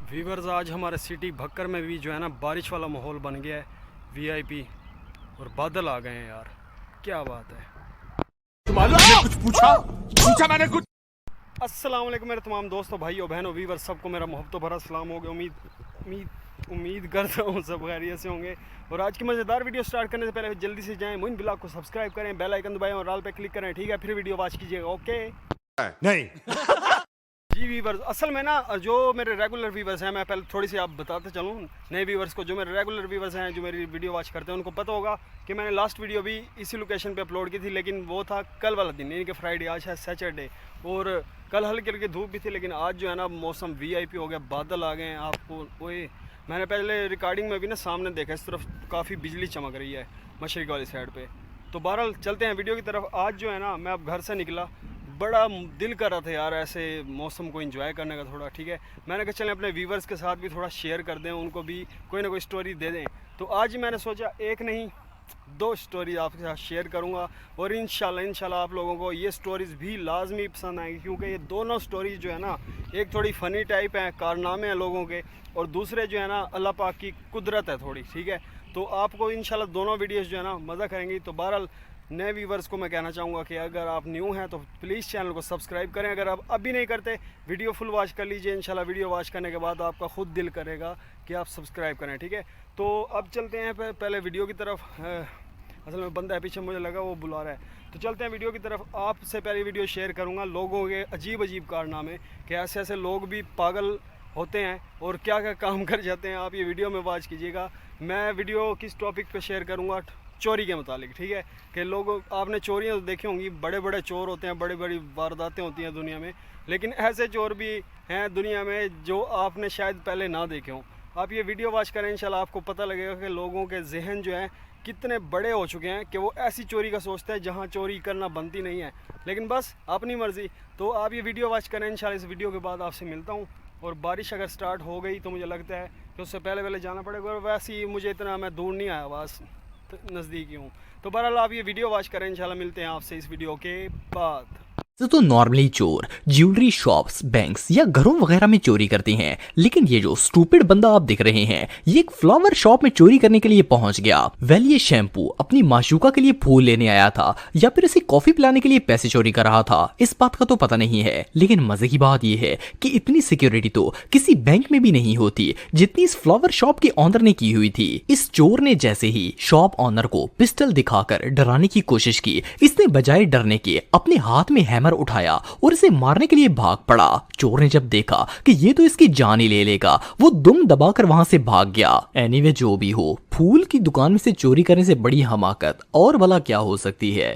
Viewers आज हमारे city Bhakkar में भी जो है ना बारिश वाला माहौल बन गया है। वीआईपी और बादल आ गए हैं यार, क्या बात है। मैंने कुछ पूछा मैंने कुछ। अस्सलाम वालेकुम मेरे तमाम दोस्तों, भाइयों बहनों, वीवर्स सबको मेरा मोहब्बत भरा सलाम हो गया। उम्मीद करता हूँ सब खैरियत से होंगे। और आज की मज़ेदार वीडियो स्टार्ट करने से पहले जल्दी से जाएं मुइन ब्लॉग को सब्सक्राइब करें, बेल आइकन दबाएं और ऑल पे क्लिक करें, ठीक है। फिर वीडियो वॉच कीजिएगा, ओके। नहीं जी वीवर्स, असल में ना जो मेरे रेगुलर वीवर्स हैं, मैं पहले थोड़ी सी आप बताते चलूँ नए वीवर्स को। जो मेरे रेगुलर वीवर्स हैं, जो मेरी वीडियो वॉच करते हैं, उनको पता होगा कि मैंने लास्ट वीडियो भी इसी लोकेशन पे अपलोड की थी, लेकिन वो था कल वाला दिन, यानी कि फ्राइडे। आज है सैटरडे और कल हल्की हल्की धूप भी थी, लेकिन आज जो है ना मौसम वीआईपी हो गया, बादल आ गए हैं। आपको वही मैंने पहले रिकॉर्डिंग में भी ना सामने देखा, इस तरफ काफ़ी बिजली चमक रही है मशरक़ वाली साइड पे। तो बहरहाल चलते हैं वीडियो की तरफ। आज जो है ना मैं अब घर से निकला, बड़ा दिल कर रहा था यार ऐसे मौसम को एंजॉय करने का थोड़ा, ठीक है। मैंने कहा चलें अपने व्यूवर्स के साथ भी थोड़ा शेयर कर दें, उनको भी कोई ना कोई स्टोरी दे दें। तो आज मैंने सोचा एक नहीं दो स्टोरी आपके साथ शेयर करूंगा और इंशाल्लाह आप लोगों को ये स्टोरीज़ भी लाजमी पसंद आएंगी, क्योंकि ये दोनों स्टोरीज जो है ना एक थोड़ी फ़नी टाइप हैं, कारनामे हैं लोगों के, और दूसरे जो है ना अल्लाह पाक की कुदरत है थोड़ी, ठीक है। तो आपको इंशाल्लाह दोनों वीडियोज़ जो है ना मज़ा करेंगी। तो बहरहाल नए व्यूवर्स को मैं कहना चाहूँगा कि अगर आप न्यू हैं तो प्लीज़ चैनल को सब्सक्राइब करें। अगर आप अभी नहीं करते, वीडियो फुल वॉच कर लीजिए। इंशाल्लाह वीडियो वॉच करने के बाद आपका ख़ुद दिल करेगा कि आप सब्सक्राइब करें, ठीक है। तो अब चलते हैं पहले वीडियो की तरफ। असल में बंदा है पीछे, मुझे लगा वो बुला रहा है। तो चलते हैं वीडियो की तरफ। आपसे पहले वीडियो शेयर करूँगा लोगों के अजीब अजीब कारनामे, कि ऐसे ऐसे लोग भी पागल होते हैं और क्या क्या काम कर जाते हैं। आप ये वीडियो में वॉच कीजिएगा। मैं वीडियो किस टॉपिक पे शेयर करूँगा, चोरी के मुतालिक, ठीक है। कि लोग आपने चोरियाँ तो देखी होंगी, बड़े बड़े चोर होते हैं, बड़ी बड़ी वारदातें होती हैं दुनिया में, लेकिन ऐसे चोर भी हैं दुनिया में जो आपने शायद पहले ना देखे हों। आप ये वीडियो वॉच करें, इंशाल्लाह आपको पता लगेगा कि लोगों के जहन जो हैं कितने बड़े हो चुके हैं कि वो ऐसी चोरी का सोचते हैं जहाँ चोरी करना बनती नहीं है, लेकिन बस अपनी मर्ज़ी। तो आप ये वीडियो वॉच करें, इंशाल्लाह इस वीडियो के बाद आपसे मिलता हूँ। और बारिश अगर स्टार्ट हो गई तो मुझे लगता है कि उससे पहले जाना पड़ेगा, और वैसे ही मुझे इतना मैं दूर नहीं आया, बस नज़दीक ही हूँ। तो बहरहाल आप ये वीडियो वॉच करें, इंशाल्लाह मिलते हैं आपसे इस वीडियो के बाद। तो नॉर्मली चोर ज्वेलरी शॉप्स, बैंक्स या घरों वगैरह में चोरी करते हैं, लेकिन ये जो स्टूपिड बंदा आप दिख रहे हैं, ये एक फ्लावर शॉप में चोरी करने के लिए पहुंच गया। वेल ये शैम्पू अपनी माशूका के लिए फूल लेने आया था या फिर इसे कॉफी पिलाने के लिए पैसे चोरी कर रहा था, इस बात का तो पता नहीं है। लेकिन मजे की बात यह है कि इतनी सिक्योरिटी तो किसी बैंक में भी नहीं होती जितनी इस फ्लावर शॉप के ऑनर ने की हुई थी। इस चोर ने जैसे ही शॉप ऑनर को पिस्टल दिखाकर डराने की कोशिश की, इसने बजाय डरने के अपने हाथ में हैमर उठाया और इसे मारने के लिए भाग पड़ा। चोर ने जब देखा कि ये तो इसकी जान ही ले लेगा, वो दुम दबाकर वहां से भाग गया। एनीवे जो भी हो, फूल की दुकान में से चोरी करने से बड़ी हमाकत और भला क्या हो सकती है।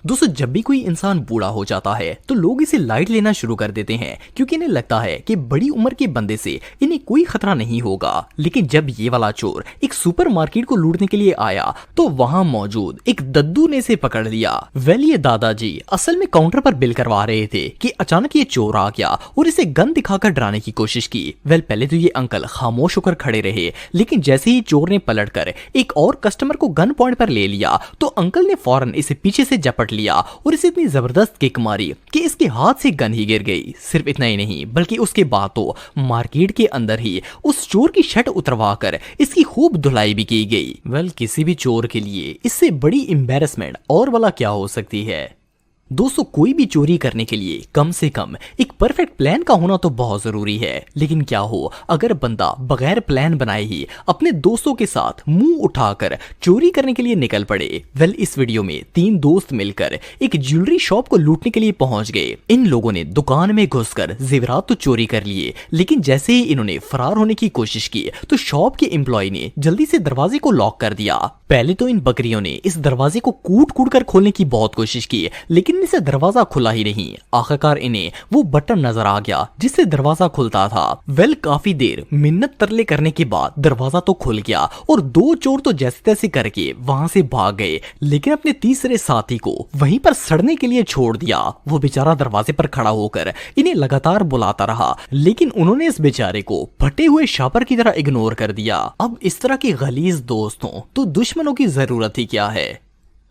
दोस्तों, जब भी कोई इंसान बूढ़ा हो जाता है तो लोग इसे लाइट लेना शुरू कर देते हैं, क्योंकि इन्हें लगता है कि बड़ी उम्र के बंदे से इन्हें कोई खतरा नहीं होगा। लेकिन जब ये वाला चोर एक सुपरमार्केट को लूटने के लिए आया तो वहां मौजूद एक दद्दू ने इसे पकड़ लिया। वेल ये दादाजी असल में काउंटर पर बिल करवा रहे थे कि अचानक ये चोर आ गया और इसे गन दिखाकर डराने की कोशिश की। वेल पहले तो ये अंकल खामोश होकर खड़े रहे, लेकिन जैसे ही चोर ने पलटकर एक और कस्टमर को गन पॉइंट पर ले लिया तो अंकल ने फौरन इसे पीछे से झपट लिया और इसे इतनी जबरदस्त किक मारी कि इसके हाथ से गन ही गिर गई। सिर्फ इतना ही नहीं, बल्कि उसके बाद तो मार्केट के अंदर ही उस चोर की शर्ट उतरवाकर इसकी खूब धुलाई भी की गई। वेल किसी भी चोर के लिए इससे बड़ी एम्बैरेसमेंट और वाला क्या हो सकती है। दोस्तों, कोई भी चोरी करने के लिए कम से कम एक परफेक्ट प्लान का होना तो बहुत जरूरी है, लेकिन क्या हो अगर बंदा बगैर प्लान बनाए ही अपने दोस्तों के साथ मुंह उठाकर चोरी करने के लिए निकल पड़े। वेल इस वीडियो में 3 दोस्त मिलकर एक ज्वेलरी शॉप को लूटने के लिए पहुंच गए। इन लोगों ने दुकान में घुसकर जेवरात तो चोरी कर लिए, लेकिन जैसे ही इन्होंने फरार होने की कोशिश की तो शॉप के एम्प्लॉय ने जल्दी से दरवाजे को लॉक कर दिया। पहले तो इन बकरियों ने इस दरवाजे को कूट कूट कर खोलने की बहुत कोशिश की, लेकिन इनसे दरवाजा खुला ही नहीं। आखिरकार इन्हें वो बटन नजर आ गया जिससे दरवाजा खुलता था। वेल काफी देर मिन्नत तरले करने के बाद दरवाजा तो खुल गया और 2 चोर तो जैसे तैसे करके वहां से भाग गए, लेकिन अपने तीसरे साथी को वहीं पर सड़ने के लिए छोड़ दिया। वो बेचारा दरवाजे पर खड़ा होकर इन्हें लगातार बुलाता रहा, लेकिन उन्होंने इस बेचारे को फटे हुए शापर की तरह इग्नोर कर दिया। अब इस तरह के गलीज दोस्तों तो दुश्मनों की जरूरत ही क्या है।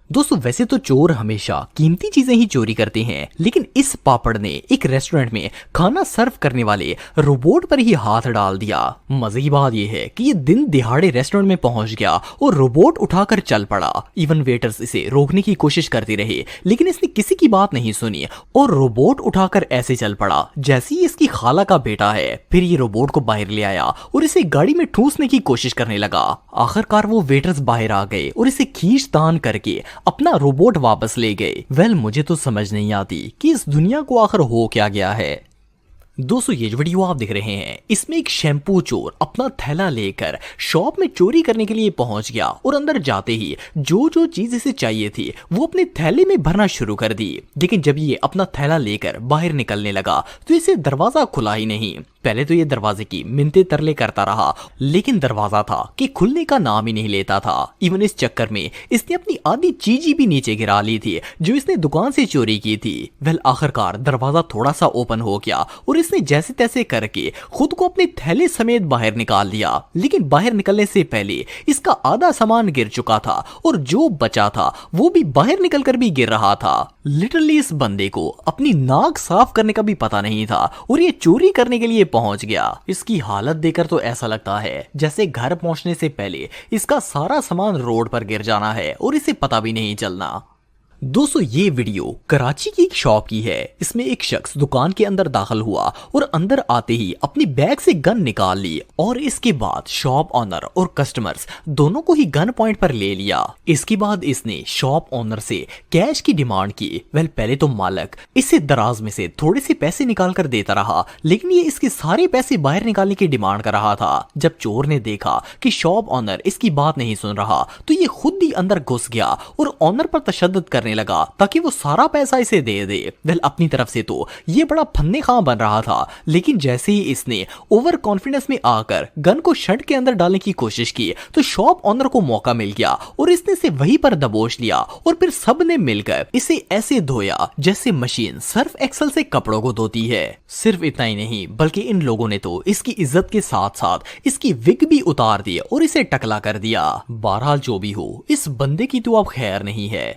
दोस्तों वैसे तो चोर हमेशा कीमती चीजें ही चोरी करते हैं, लेकिन इस पापड़ ने एक रेस्टोरेंट में खाना सर्व करने वाले रोबोट पर ही हाथ डाल दिया। मजे की बात यह है कि ये दिन दिहाड़े रेस्टोरेंट में पहुंच गया और रोबोट उठाकर चल पड़ा। इवन वेटर्स इसे रोकने की कोशिश करते रहे, लेकिन इसने किसी की बात नहीं सुनी और रोबोट उठाकर ऐसे चल पड़ा जैसे ही इसकी खाला का बेटा है। फिर ये रोबोट को बाहर ले आया और इसे गाड़ी में ठूसने की कोशिश करने लगा। आखिरकार वो वेटर्स बाहर आ गए और इसे खींचतान करके अपना रोबोट वापस ले गए। वेल मुझे तो समझ नहीं आती कि इस दुनिया को आखिर हो क्या गया है। दोस्तों ये जो वीडियो आप देख रहे हैं इसमें एक शैम्पू चोर अपना थैला लेकर शॉप में चोरी करने के लिए पहुंच गया और अंदर जाते ही जो जो चीज इसे चाहिए थी वो अपने थैले में भरना शुरू कर दी। लेकिन जब ये अपना थैला लेकर बाहर निकलने लगा तो इसे दरवाजा खुला ही नहीं। पहले तो ये दरवाजे की मिन्नतें तरले करता रहा, लेकिन दरवाजा था कि खुलने का नाम ही नहीं लेता था। इवन इस चक्कर में इसने अपनी आधी चीजी भी नीचे गिरा ली थी जो इसने दुकान से चोरी की थी। वेल आखिरकार दरवाजा थोड़ा सा ओपन हो गया और इसने जैसे तैसे करके खुद को अपने थैले समेत बाहर निकाल लिया। लेकिन बाहर निकलने से पहले इसका आधा सामान गिर चुका था और जो बचा था वो भी बाहर निकलकर भी गिर रहा था। लिटरली इस बंदे को अपनी नाक साफ करने का भी पता नहीं था और ये चोरी करने के लिए पहुंच गया। इसकी हालत देखकर तो ऐसा लगता है जैसे घर पहुंचने से पहले इसका सारा सामान रोड पर गिर जाना है और इसे पता भी नहीं चलना। दोस्तों ये वीडियो कराची की एक शॉप की है। इसमें एक शख्स दुकान के अंदर दाखिल हुआ और अंदर आते ही अपनी बैग से गन निकाल ली और इसके बाद शॉप ऑनर और कस्टमर्स दोनों को ही गन पॉइंट पर ले लिया। इसके बाद इसने शॉप ऑनर से कैश की डिमांड की। वेल पहले तो मालिक इसे दराज में से थोड़े से पैसे निकाल कर देता रहा, लेकिन ये इसके सारे पैसे बाहर निकालने की डिमांड कर रहा था। जब चोर ने देखा कि शॉप ऑनर इसकी बात नहीं सुन रहा तो ये खुद ही अंदर घुस गया और ऑनर पर तशद्दुद करने लगा ताकि वो सारा पैसा इसे दे दे। वेल अपनी तरफ से तो ये बड़ा फन्ने खां बन रहा था, लेकिन जैसे ही इसने ओवर कॉन्फिडेंस में आकर गन को शर्ट के अंदर डालने की कोशिश की तो शॉप ऑनर को मौका मिल गया और इसने इसे वहीं पर दबोच लिया और फिर सब ने मिलकर इसे ऐसे धोया जैसे मशीन सर्फ एक्सेल से कपड़ों को धोती है। सिर्फ इतना ही नहीं बल्कि इन लोगों ने तो इसकी इज्जत के साथ साथ इसकी विग भी उतार दी और इसे टकला कर दिया। बहरहाल जो भी हो इस बंदे की तो अब खैर नहीं है।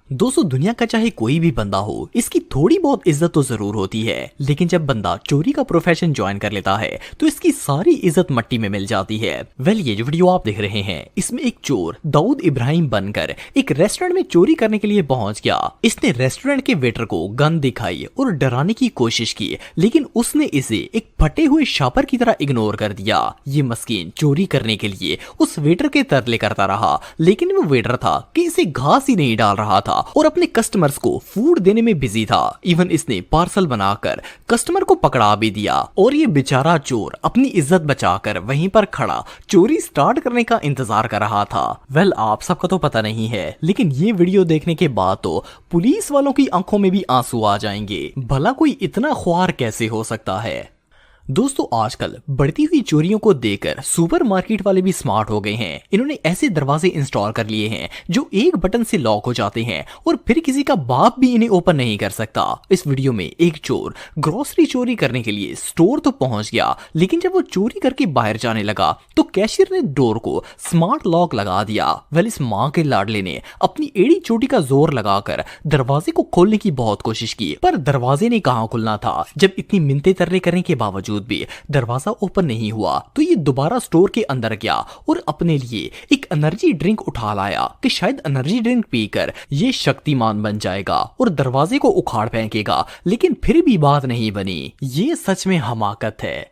दोस्तों दुनिया का चाहे कोई भी बंदा हो इसकी थोड़ी बहुत इज्जत तो जरूर होती है, लेकिन जब बंदा चोरी का प्रोफेशन ज्वाइन कर लेता है तो इसकी सारी इज्जत मट्टी में मिल जाती है। वेल ये जो वीडियो आप देख रहे हैं इसमें एक चोर दाऊद इब्राहिम बनकर एक रेस्टोरेंट में चोरी करने के लिए पहुंच गया। इसने रेस्टोरेंट के वेटर को गन दिखाई और डराने की कोशिश की, लेकिन उसने इसे एक फटे हुए शापर की तरह इग्नोर कर दिया। ये मस्कीन चोरी करने के लिए उस वेटर के तरले करता रहा, लेकिन वो वेटर था कि इसे घास ही नहीं डाल रहा था और अपने कस्टमर्स को फूड देने में बिजी था। इवन इसने पार्सल बनाकर कस्टमर को पकड़ा भी दिया और ये बेचारा चोर अपनी इज्जत बचाकर वहीं पर खड़ा चोरी स्टार्ट करने का इंतजार कर रहा था। वेल आप सबका तो पता नहीं है, लेकिन ये वीडियो देखने के बाद तो पुलिस वालों की आंखों में भी आंसू आ जाएंगे। भला कोई इतना ख्वार कैसे हो सकता है। दोस्तों आजकल बढ़ती हुई चोरियों को देखकर सुपरमार्केट वाले भी स्मार्ट हो गए हैं। इन्होंने ऐसे दरवाजे इंस्टॉल कर लिए हैं जो एक बटन से लॉक हो जाते हैं और फिर किसी का बाप भी इन्हें ओपन नहीं कर सकता। इस वीडियो में एक चोर ग्रोसरी चोरी करने के लिए स्टोर तो पहुंच गया, लेकिन जब वो चोरी करके बाहर जाने लगा तो कैशियर ने डोर को स्मार्ट लॉक लगा दिया। वेल इस माँ के लाडले ने अपनी एड़ी चोटी का जोर लगाकर दरवाजे को खोलने की बहुत कोशिश की, पर दरवाजे ने कहाँ खुलना था। जब इतनी मिन्नतें तरले करने के बावजूद भी दरवाजा ओपन नहीं हुआ तो ये दोबारा स्टोर के अंदर गया और अपने लिए एक एनर्जी ड्रिंक उठा लाया कि शायद एनर्जी ड्रिंक पीकर ये शक्तिमान बन जाएगा और दरवाजे को उखाड़ फेंकेगा, लेकिन फिर भी बात नहीं बनी। ये सच में हमाकत है।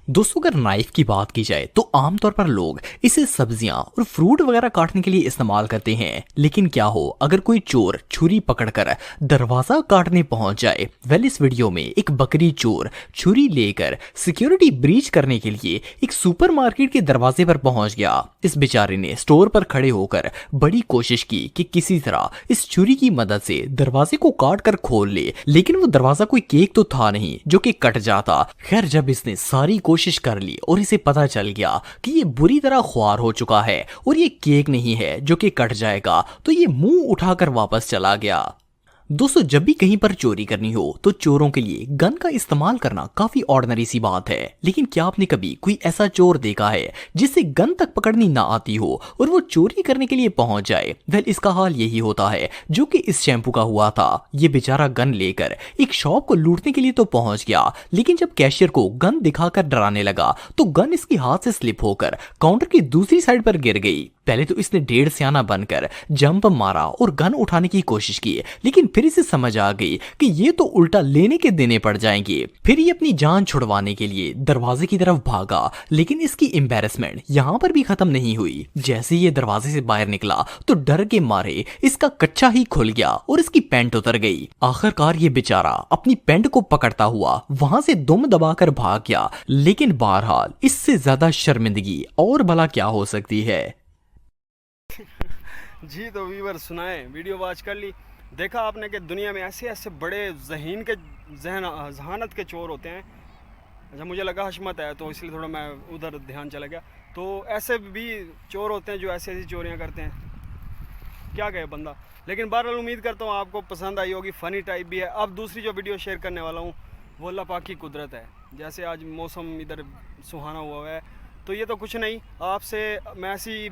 दोस्तों अगर नाइफ की बात की जाए तो आमतौर पर लोग इसे सब्जियां और फ्रूट वगैरह काटने के लिए इस्तेमाल करते हैं, लेकिन क्या हो अगर कोई चोर छुरी पकड़कर दरवाजा काटने पहुंच जाए। वेल इस वीडियो में एक बकरी चोर छुरी लेकर सिक्योरिटी ब्रीच करने के लिए एक सुपरमार्केट के दरवाजे पर पहुंच गया। इस बेचारे ने स्टोर पर खड़े होकर बड़ी कोशिश की कि किसी तरह इस छुरी की मदद से दरवाजे को काट कर खोल ले, लेकिन वो दरवाजा कोई केक तो था नहीं जो कि कट जाता। खैर जब इसने सारी कोशिश कर ली और इसे पता चल गया कि ये बुरी तरह ख्वार हो चुका है और ये केक नहीं है जो कि कट जाएगा, तो ये मुंह उठाकर वापस चला गया। दोस्तों जब भी कहीं पर चोरी करनी हो तो चोरों के लिए गन का इस्तेमाल करना काफी ऑर्डिनरी सी बात है, लेकिन क्या आपने कभी कोई ऐसा चोर देखा है जिसे गन तक पकड़नी ना आती हो और वो चोरी करने के लिए पहुंच जाए? वेल इसका हाल यही होता है जो कि इस शैम्पू का हुआ था। ये बेचारा गन लेकर एक शॉप को लूटने के लिए तो पहुंच गया, लेकिन जब कैशियर को गन दिखाकर डराने लगा तो गन इसके हाथ से स्लिप होकर काउंटर की दूसरी साइड पर गिर गई। पहले तो इसने डेढ़ सियाना बनकर जंप मारा और गन उठाने की कोशिश की, लेकिन फिर इसे समझ आ गई कि ये तो उल्टा लेने के देने पड़ जाएंगे। फिर ये अपनी जान छुड़वाने के लिए दरवाजे की तरफ भागा, लेकिन इसकी एम्बैरेसमेंट यहाँ पर भी खत्म नहीं हुई। जैसे ये दरवाजे से बाहर निकला तो डर के मारे इसका कच्चा ही खुल गया और इसकी पैंट उतर गई। आखिरकार ये बेचारा अपनी पैंट को पकड़ता हुआ वहां से दुम दबाकर भाग गया, लेकिन बहरहाल इससे ज्यादा शर्मिंदगी और भला क्या हो सकती है। जी तो व्यूअर सुनाए, वीडियो वॉच कर ली, देखा आपने कि दुनिया में ऐसे ऐसे बड़े जहानत के चोर होते हैं। अच्छा मुझे लगा हशमत है तो इसलिए थोड़ा मैं उधर ध्यान चला गया। तो ऐसे भी चोर होते हैं जो ऐसी ऐसी चोरियां करते हैं, क्या कहे बंदा। लेकिन बहरहाल उम्मीद करता हूँ आपको पसंद आई होगी, फ़नी टाइप भी है। अब दूसरी जो वीडियो शेयर करने वाला हूँ वो अल्लाह पाक की कुदरत है। जैसे आज मौसम इधर सुहाना हुआ है, तो ये तो कुछ नहीं, आपसे मैं ऐसी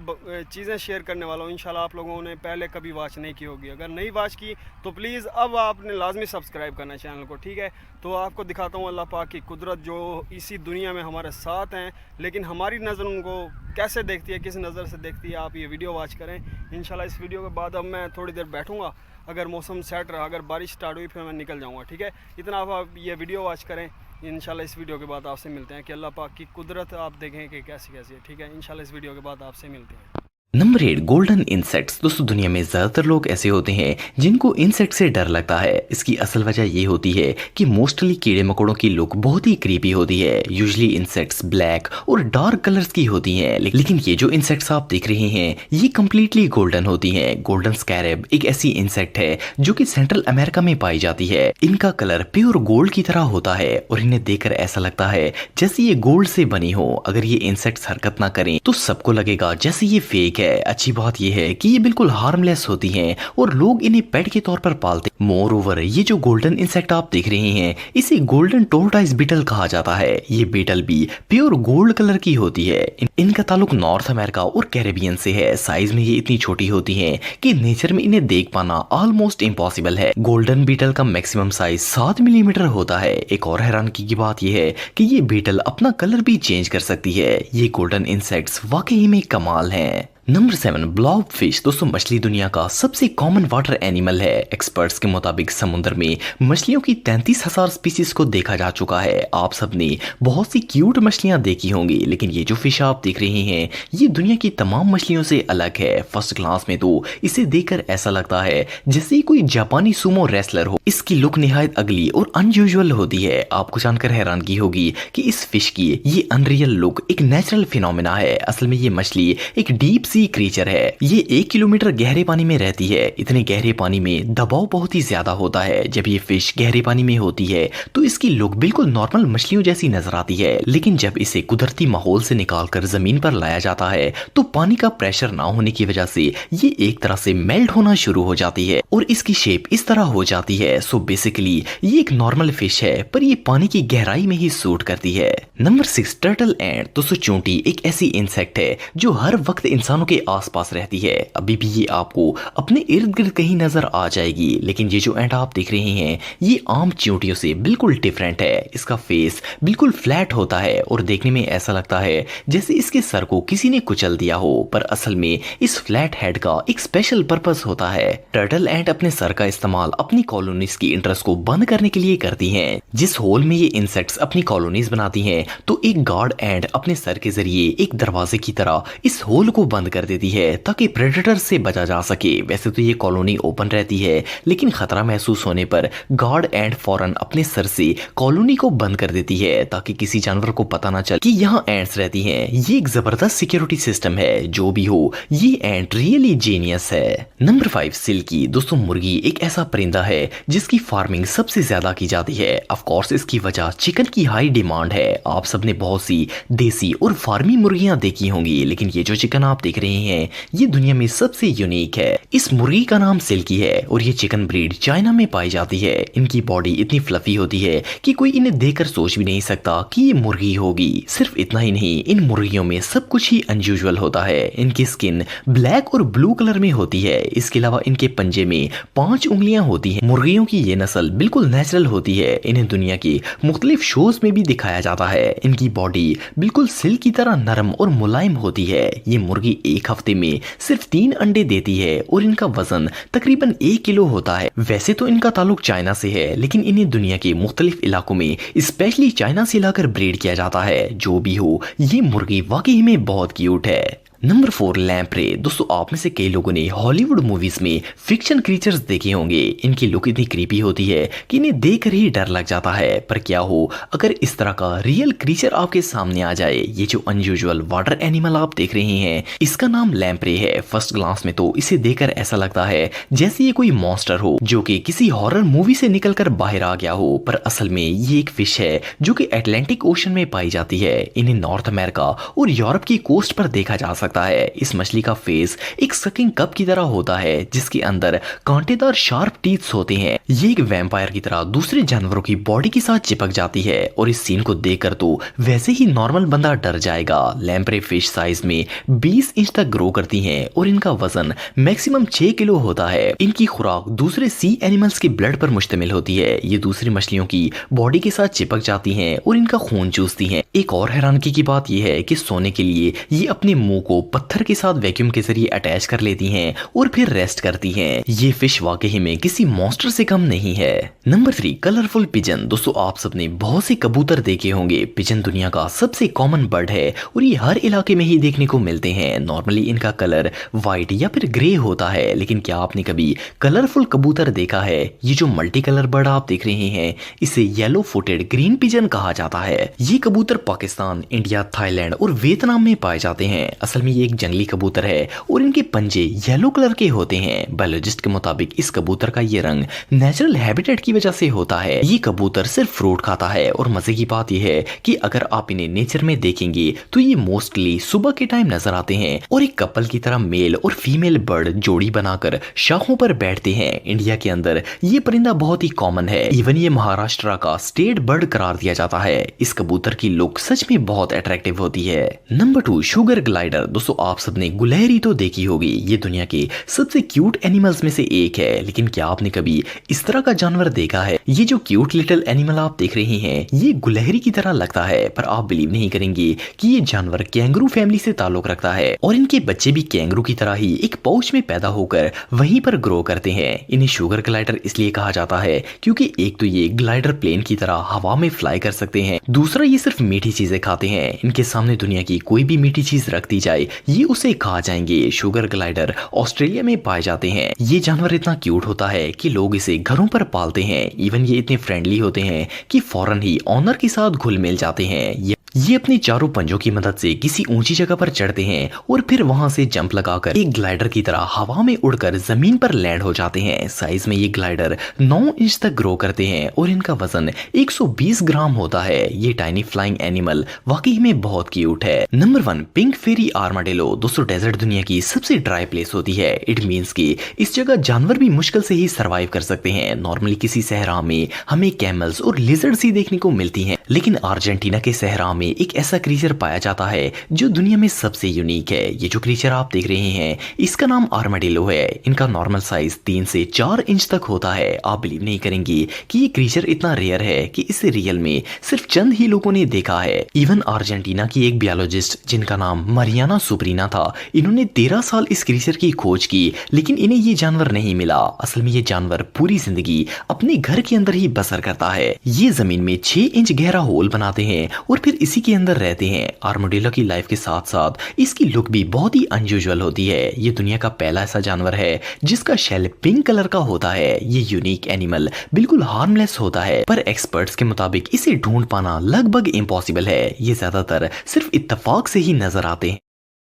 चीज़ें शेयर करने वाला हूँ। इंशाल्लाह आप लोगों ने पहले कभी वॉच नहीं की होगी, अगर नहीं वॉच की तो प्लीज़ अब आपने लाजमी सब्सक्राइब करना है चैनल को, ठीक है। तो आपको दिखाता हूँ अल्लाह पाक की कुदरत जो इसी दुनिया में हमारे साथ हैं, लेकिन हमारी नज़र उनको कैसे देखती है, किस नज़र से देखती है, आप ये वीडियो वॉच करें। इंशाल्लाह इस वीडियो के बाद अब मैं थोड़ी देर बैठूँगा, अगर मौसम सेट रहा, अगर बारिश स्टार्ट हुई फिर मैं निकल जाऊँगा, ठीक है। इतना आप ये वीडियो वॉच करें। इंशाल्लाह इस वीडियो के बाद आपसे मिलते हैं कि अल्लाह पाक की कुदरत आप देखें कि कैसी कैसी है, ठीक है। इंशाल्लाह इस वीडियो के बाद आपसे मिलते हैं। Number 8 golden insects. दोस्तों दुनिया में ज्यादातर लोग ऐसे होते हैं जिनको इंसेक्ट से डर लगता है। इसकी असल वजह ये होती है कि मोस्टली कीड़े मकोड़ों की लुक बहुत ही क्रीपी होती है। यूजुअली इंसेक्ट्स ब्लैक और डार्क कलर्स की होती हैं, लेकिन ये जो इंसेक्ट्स आप देख रहे हैं ये कम्प्लीटली गोल्डन होती हैं। गोल्डन स्कैरेब एक ऐसी इंसेक्ट है जो कि सेंट्रल अमेरिका में पाई जाती है। इनका कलर प्योर गोल्ड की तरह होता है और इन्हें देखकर ऐसा लगता है जैसे ये गोल्ड से बनी हो। अगर ये इंसेक्ट्स हरकत ना करें तो सबको लगेगा जैसे ये फेक है। अच्छी बात यह है कि ये बिल्कुल हार्मलेस होती हैं और लोग इन्हें पेट के तौर पर पालते हैं। मोर ओवर ये जो गोल्डन इंसेक्ट आप देख रहे हैं इसे गोल्डन टोर्टाइस बीटल कहा जाता है। ये बीटल भी प्योर गोल्ड कलर की होती है। इनका ताल्लुक नॉर्थ अमेरिका और कैरेबियन से है। साइज में ये इतनी छोटी होती हैं कि नेचर में इन्हें देख पाना ऑलमोस्ट इम्पॉसिबल है। गोल्डन बीटल का मैक्सिमम साइज 7 मिलीमीटर होता है। एक और हैरानगी की बात यह है कि ये बीटल अपना कलर भी चेंज कर सकती है। ये गोल्डन इंसेक्ट्स वाकई में कमाल हैं। Number 7 blob fish. दोस्तों मछली दुनिया का सबसे कॉमन वाटर एनिमल है। एक्सपर्ट्स के मुताबिक समुद्र में मछलियों की 33,000 स्पीसीज को देखा जा चुका है। आप सबने बहुत सी क्यूट मछलियां देखी होंगी, लेकिन ये जो फिश आप देख रहे हैं ये दुनिया की तमाम मछलियों से अलग है। फर्स्ट क्लास में तो इसे देखकर ऐसा लगता है जैसे कोई जापानी सुमो रेसलर हो। इसकी लुक निहायत अगली और अनयूजुअल होती है। आपको जानकर हैरानगी होगी कि इस फिश की ये अनरियल लुक एक नेचुरल फिनोमेना है। असल में ये मछली एक डीप सी क्रीचर है। ये 1 किलोमीटर गहरे पानी में रहती है। इतने गहरे पानी में दबाव बहुत ही ज्यादा होता है। जब ये फिश गहरे पानी में होती है तो इसकी लुक बिल्कुल नॉर्मल मछलियों जैसी नजर आती है, लेकिन जब इसे कुदरती माहौल से निकालकर जमीन पर लाया जाता है तो पानी का प्रेशर ना होने की वजह से ये एक तरह से मेल्ट होना शुरू हो जाती है और इसकी शेप इस तरह हो जाती है। सो बेसिकली ये एक नॉर्मल फिश है, पर ये पानी की गहराई में ही सूट करती है। नंबर 6 टर्टल एंट। दोस्तों चूंटी एक ऐसी इंसेक्ट है जो हर वक्त इंसानों के आसपास रहती है। अभी भी ये आपको अपने इर्द गिर्द कहीं नजर आ जाएगी, लेकिन ये जो एंट आप देख रहे हैं ये आम चींटियों से बिल्कुल डिफरेंट है। इसका फेस बिल्कुल फ्लैट होता है और देखने में ऐसा लगता है जैसे इसके सर को किसी ने कुचल दिया हो, पर असल में इस फ्लैट हेड का एक स्पेशल पर्पस होता है। टर्टल एंट अपने सर का इस्तेमाल अपनी कॉलोनीज की इंटरेस्ट को बंद करने के लिए करती हैं। जिस होल में ये इंसेक्ट्स अपनी कॉलोनीज बनाती हैं तो एक गार्ड एंट अपने सर के जरिए एक दरवाजे की तरह इस होल को बंद कर देती है ताकि प्रेडेटर से बचा जा सके। वैसे तो ये कॉलोनी ओपन रहती है, लेकिन खतरा महसूस होने पर गार्ड एंट फौरन अपने सर से कॉलोनी को बंद कर देती है ताकि किसी जानवर को पता ना चले कि यहाँ एंट्स रहती हैं। ये एक जबरदस्त सिक्योरिटी सिस्टम है। जो भी हो ये एंट रियली जीनियस है। नंबर 5 सिल्की। दोस्तों मुर्गी एक ऐसा परिंदा है जिसकी फार्मिंग सबसे ज्यादा की जाती है। ऑफ कोर्स इसकी वजह चिकन की हाई डिमांड है। आप सबने बहुत सी देसी और फार्मी मुर्गियां देखी होंगी, लेकिन ये जो चिकन आप देख रहे हैं ये दुनिया में सबसे यूनिक है। इस मुर्गी का नाम सिल्की है और ये चिकन ब्रीड चाइना में पाई जाती है। इनकी बॉडी इतनी फ्लफी होती है कि कोई इन्हें देखकर सोच भी नहीं सकता कि ये मुर्गी होगी। सिर्फ इतना ही नहीं, इन मुर्गियों में सब कुछ ही अनयूजुअल होता है। इनकी स्किन ब्लैक और ब्लू कलर में होती है। इसके अलावा इनके पंजे में 5 उंगलियां होती हैं। मुर्गियों की ये नस्ल बिल्कुल नेचुरल होती है। इन्हें दुनिया की मुख्तलिफ शोज में भी दिखाया जाता है। इनकी बॉडी बिल्कुल सिल्क की तरह नरम और मुलायम होती है। ये मुर्गी एक हफ्ते में सिर्फ 3 अंडे देती है और इनका वजन तकरीबन 1 किलो होता है। वैसे तो इनका ताल्लुक चाइना से है, लेकिन इन्हें दुनिया के मुख्तलिफ इलाकों में स्पेशली चाइना से लाकर ब्रीड किया जाता है। जो भी हो, ये मुर्गी वाकई में बहुत क्यूट है। Number 4 lamprey. दोस्तों, आप में से कई लोगों ने हॉलीवुड मूवीज में फिक्शन क्रीचर्स देखे होंगे। इनकी लुक इतनी क्रीपी होती है कि इन्हें देखकर ही डर लग जाता है। पर क्या हो अगर इस तरह का रियल क्रीचर आपके सामने आ जाए। ये जो अनयूजुअल वाटर एनिमल आप देख रहे हैं, इसका नाम लैम्प्रे है। फर्स्ट ग्लांस में तो इसे देखकर ऐसा लगता है जैसे ये कोई मॉन्स्टर हो जो कि किसी हॉरर मूवी से निकलकर बाहर आ गया हो। पर असल में ये एक फिश है जो कि अटलांटिक ओशन में पाई जाती है। इन्हें नॉर्थ अमेरिका और यूरोप की कोस्ट पर देखा जा सकता है। इस मछली का फेस एक सकिंग कप की तरह होता है जिसके अंदर कांटेदार शार्प टीथ्स होते हैं। ये एक वैम्पायर की तरह दूसरे जानवरों की बॉडी के साथ चिपक जाती है और इस सीन को देखकर तो वैसे ही नॉर्मल बंदा डर जाएगा। लैम्प्रे फिश साइज में 20 इंच तक ग्रो करती हैं और इनका वजन मैक्सिमम 6 किलो होता है। इनकी खुराक दूसरे सी एनिमल्स के ब्लड पर मुश्तमिल होती है। ये दूसरी मछलियों की बॉडी के साथ चिपक जाती हैं और इनका खून चूसती हैं। एक और हैरानगी की बात यह है कि सोने के लिए ये अपने मुंह को पत्थर के साथ वैक्यूम के जरिए अटैच कर लेती हैं और फिर रेस्ट करती हैं। ये फिश वाकई में किसी मॉन्स्टर से कम नहीं है। Number 3 colourful pigeon. दोस्तों, आप सबने बहुत से कबूतर देखे होंगे। पिजन दुनिया का सबसे कॉमन बर्ड है और ये हर इलाके में ही देखने को मिलते हैं। नॉर्मली इनका कलर व्हाइट या फिर ग्रे होता है, लेकिन क्या आपने कभी कलरफुल कबूतर देखा है? ये जो मल्टी कलर बर्ड आप देख रहे हैं, इसे येलो फुटेड ग्रीन पिजन कहा जाता है। ये कबूतर पाकिस्तान, इंडिया, थाईलैंड और वियतनाम में पाए जाते हैं। असल में ये एक जंगली कबूतर है और इनके पंजे येलो कलर के होते हैं। बायोलॉजिस्ट के मुताबिक इस कबूतर का ये रंग नेचुरल हैबिटेट की वजह से होता है। ये कबूतर सिर्फ फ्रूट खाता है और मजे की बात यह है कि अगर आप इन्हें नेचर में देखेंगे तो ये मोस्टली सुबह के टाइम नजर आते हैं और एक कपल की तरह मेल और फीमेल बर्ड जोड़ी बनाकर शाखों पर बैठते हैं। इंडिया के अंदर ये परिंदा बहुत ही कॉमन है। इवन ये महाराष्ट्र का स्टेट बर्ड करार दिया जाता है। इस कबूतर की लुक सच में बहुत अट्रैक्टिव होती है। Number 2 sugar glider. दोस्तों, आप सबने गुलहरी तो देखी होगी। ये दुनिया के सबसे क्यूट एनिमल्स में से एक है, लेकिन क्या आपने कभी इस तरह का जानवर देखा है? ये जो क्यूट लिटिल एनिमल आप देख रहे हैं, ये गुलहरी की तरह लगता है, पर आप बिलीव नहीं करेंगे कि ये जानवर कैंगरू फैमिली से ताल्लुक रखता है और इनके बच्चे भी कैंगरू की तरह ही एक पाउच में पैदा होकर वहीं पर ग्रो करते हैं। इन्हें शुगर ग्लाइडर इसलिए कहा जाता है क्योंकि एक तो ये ग्लाइडर प्लेन की तरह हवा में फ्लाई कर सकते हैं, दूसरा ये सिर्फ मीठी चीजें खाते हैं। इनके सामने दुनिया की कोई भी मीठी चीज रख दी जाए ये उसे खा जाएंगे। शुगर ग्लाइडर ऑस्ट्रेलिया में पाए जाते हैं। ये जानवर इतना क्यूट होता है कि लोग इसे घरों पर पालते हैं। इवन ये इतने फ्रेंडली होते हैं कि फौरन ही ऑनर के साथ घुल मिल जाते हैं। ये अपने चारों पंजों की मदद से किसी ऊंची जगह पर चढ़ते हैं और फिर वहां से जंप लगाकर एक ग्लाइडर की तरह हवा में उड़कर जमीन पर लैंड हो जाते हैं। साइज में ये ग्लाइडर 9 इंच तक ग्रो करते हैं और इनका वजन 120 ग्राम होता है। ये टाइनी फ्लाइंग एनिमल वाकई में बहुत क्यूट है। नंबर 1 पिंक फेरी आर्माडिलो। दोस्तों, डेजर्ट दुनिया की सबसे ड्राई प्लेस होती है। इट मीन्स कि इस जगह जानवर भी मुश्किल से ही सरवाइव कर सकते हैं। नॉर्मली किसी सहरा में हमें कैमल्स और लिजर्ड्स ही देखने को मिलती हैं, लेकिन अर्जेंटीना के सहरा में एक ऐसा क्रीचर पाया जाता है जो दुनिया में सबसे यूनिक है। ये जो क्रीचर आप देख रहे हैं, इसका नाम आर्माडिलो है। इनका नॉर्मल साइज 3 से 4 इंच तक होता है। आप बिलीव नहीं करेंगे कि ये क्रीचर इतना रेयर है कि इसे रियल में सिर्फ चंद ही लोगों ने देखा है। इवन अर्जेंटीना की एक बायोलॉजिस्ट जिनका नाम मरियाना सुब्रीना था, इन्होंने 13 साल इस क्रीचर की खोज की, लेकिन इन्हें ये जानवर नहीं मिला। असल में ये जानवर पूरी जिंदगी अपने घर के अंदर ही बसर करता है। ये जमीन में 6 इंच गहरा होल बनाते हैं और फिर इसी के अंदर रहते हैं। आर्माडिलो की लाइफ के साथ साथ इसकी लुक भी बहुत ही अनयूजुअल होती है। ये दुनिया का पहला ऐसा जानवर है जिसका शेल पिंक कलर का होता है। ये यूनिक एनिमल बिल्कुल हार्मलेस होता है, पर एक्सपर्ट्स के मुताबिक इसे ढूंढ पाना लगभग इम्पॉसिबल है। ये ज्यादातर सिर्फ इत्तेफाक से ही नजर आते हैं।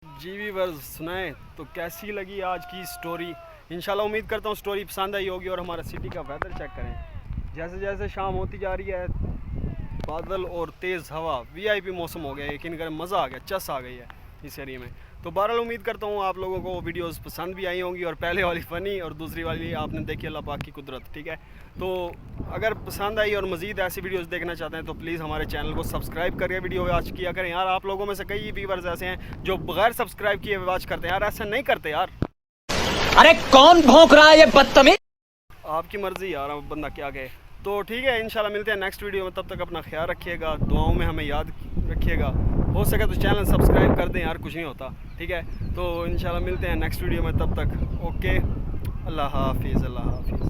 जी व्यूअर्स, सुनाए तो कैसी लगी आज की स्टोरी? इंशाल्लाह उम्मीद करता हूँ स्टोरी पसंद आई होगी। और हमारा सिटी का वेदर चेक करें, जैसे जैसे शाम होती जा रही है, बादल और तेज़ हवा, वीआईपी मौसम हो गया। यकीन करें मज़ा आ गया, चस आ गई है इस एरिया में। तो बहरहाल उम्मीद करता हूँ आप लोगों को वीडियोस पसंद भी आई होंगी, और पहले वाली फ़नी और दूसरी वाली आपने देखी अल्लाह पाक की कुदरत, ठीक है। तो अगर पसंद आई और मज़ीद ऐसी वीडियोस देखना चाहते हैं तो प्लीज़ हमारे चैनल को सब्सक्राइब करके वीडियो वॉच किया करें यार। आप लोगों में से कई व्यूअर्स ऐसे हैं जो बगैर सब्सक्राइब किए वॉच करते हैं यार, ऐसा नहीं करते यार। अरे कौन भौंक रहा है ये बदतमीज? आपकी मर्ज़ी यार, अब बंदा क्या कहे। तो ठीक है, इंशाल्लाह मिलते हैं नेक्स्ट वीडियो में। तब तक अपना ख्याल रखिएगा, दुआओं में हमें याद रखिएगा, हो सके तो चैनल सब्सक्राइब कर दें यार, कुछ नहीं होता, ठीक है। तो इंशाल्लाह मिलते हैं नेक्स्ट वीडियो में, तब तक ओके, अल्लाह हाफिज़, अल्लाह हाफिज़।